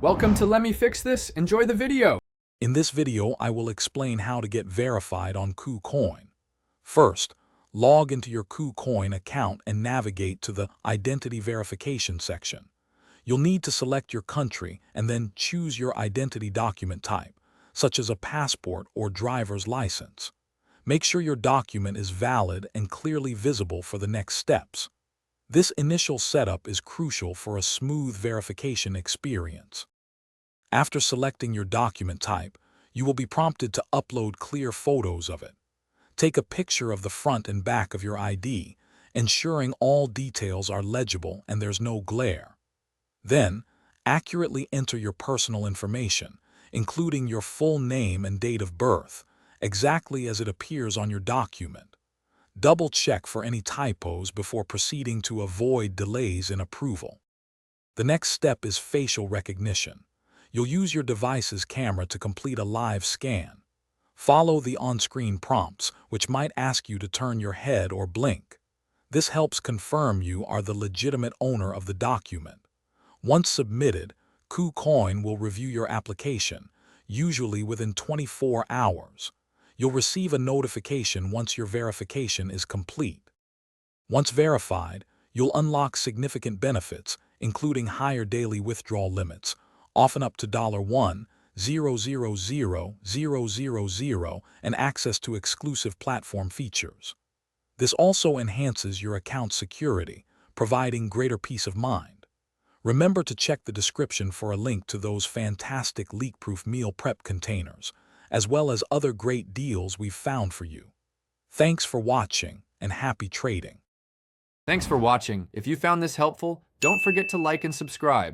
Welcome to Let Me Fix This. Enjoy the video. In this video, I will explain how to get verified on KuCoin. First, log into your KuCoin account and navigate to the Identity Verification section. You'll need to select your country and then choose your identity document type, such as a passport or driver's license. Make sure your document is valid and clearly visible for the next steps. This initial setup is crucial for a smooth verification experience. After selecting your document type, you will be prompted to upload clear photos of it. Take a picture of the front and back of your ID, ensuring all details are legible and there's no glare. Then, accurately enter your personal information, including your full name and date of birth, exactly as it appears on your document. Double-check for any typos before proceeding to avoid delays in approval. The next step is facial recognition. You'll use your device's camera to complete a live scan. Follow the on-screen prompts, which might ask you to turn your head or blink. This helps confirm you are the legitimate owner of the document. Once submitted, KuCoin will review your application, usually within 24 hours. You'll receive a notification once your verification is complete. Once verified, you'll unlock significant benefits, including higher daily withdrawal limits, often up to $1,000,000, and access to exclusive platform features. This also enhances your account security, providing greater peace of mind. Remember to check the description for a link to those fantastic leak-proof meal prep containers, as well as other great deals we've found for you. Thanks for watching, and happy trading. Thanks for watching. If you found this helpful, don't forget to like and subscribe.